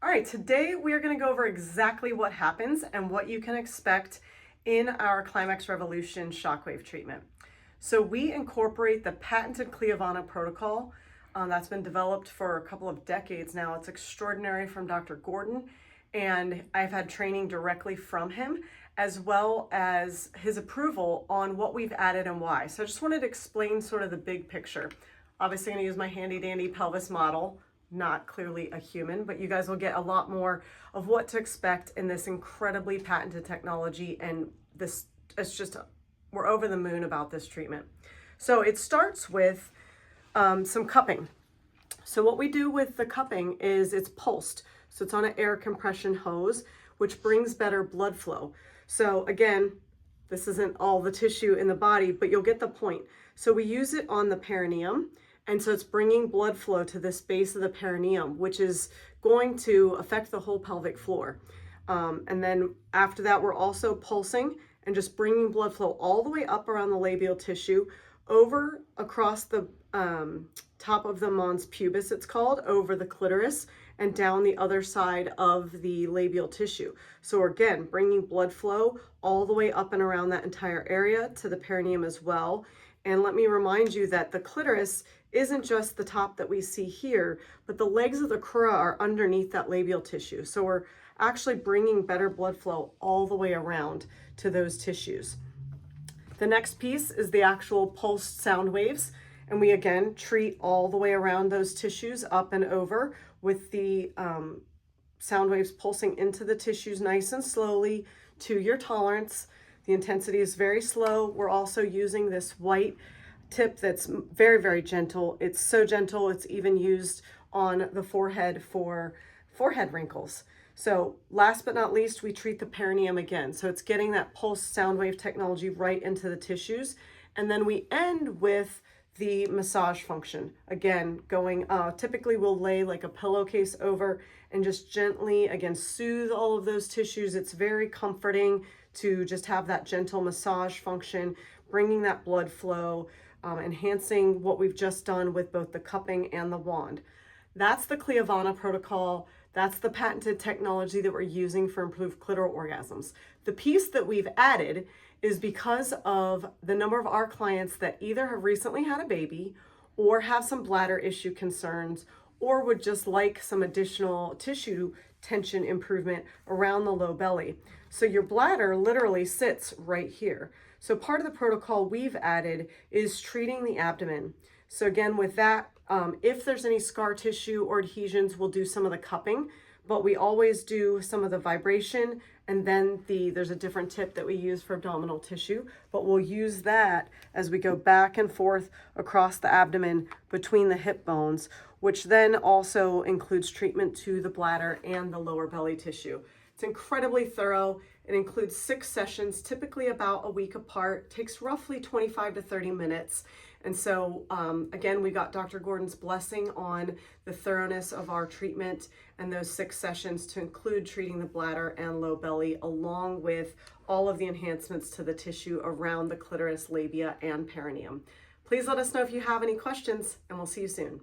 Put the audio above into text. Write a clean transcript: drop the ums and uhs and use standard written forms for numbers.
All right, today we are going to go over exactly what happens and what you can expect in our Climax Revolution shockwave treatment. So we incorporate the patented Cliovana protocol that's been developed for a couple of decades now. It's extraordinary, from Dr. Gordon, and I've had training directly from him, as well as his approval on what we've added and why. So I just wanted to explain sort of the big picture. Obviously, I'm going to use my handy dandy pelvis model, not clearly a human, but you guys will get a lot more of what to expect in this incredibly patented technology. And this, it's just, we're over the moon about this treatment. So it starts with some cupping. So what we do with the cupping is it's pulsed. So it's on an air compression hose, which brings better blood flow. So again, this isn't all the tissue in the body, but you'll get the point. So we use it on the perineum. And so it's bringing blood flow to this base of the perineum, which is going to affect the whole pelvic floor. And then after that, we're also pulsing and just bringing blood flow all the way up around the labial tissue, over across the top of the mons pubis, it's called, over the clitoris, and down the other side of the labial tissue. So again, bringing blood flow all the way up and around that entire area to the perineum as well. And let me remind you that the clitoris isn't just the top that we see here, but the legs of the crura are underneath that labial tissue. So we're actually bringing better blood flow all the way around to those tissues. The next piece is the actual pulsed sound waves. And we again treat all the way around those tissues, up and over, with the sound waves pulsing into the tissues nice and slowly to your tolerance. The intensity is very slow. We're also using this white tip that's very, very gentle. It's so gentle, it's even used on the forehead for forehead wrinkles. So last but not least, we treat the perineum again. So it's getting that pulse sound wave technology right into the tissues. And then we end with the massage function. Again, going, typically we'll lay like a pillowcase over and just gently, again, soothe all of those tissues. It's very comforting to just have that gentle massage function, bringing that blood flow, enhancing what we've just done with both the cupping and the wand. That's the Cliovana protocol. That's the patented technology that we're using for improved clitoral orgasms. The piece that we've added is because of the number of our clients that either have recently had a baby or have some bladder issue concerns, or would just like some additional tissue tension improvement around the low belly. So your bladder literally sits right here. So part of the protocol we've added is treating the abdomen. So again, with that, if there's any scar tissue or adhesions, we'll do some of the cupping, but we always do some of the vibration, and then there's a different tip that we use for abdominal tissue, but we'll use that as we go back and forth across the abdomen between the hip bones, which then also includes treatment to the bladder and the lower belly tissue. It's incredibly thorough. It includes 6 sessions, typically about a week apart. It takes roughly 25 to 30 minutes. And so, again, we got Dr. Gordon's blessing on the thoroughness of our treatment and those 6 sessions to include treating the bladder and low belly, along with all of the enhancements to the tissue around the clitoris, labia, and perineum. Please let us know if you have any questions, and we'll see you soon.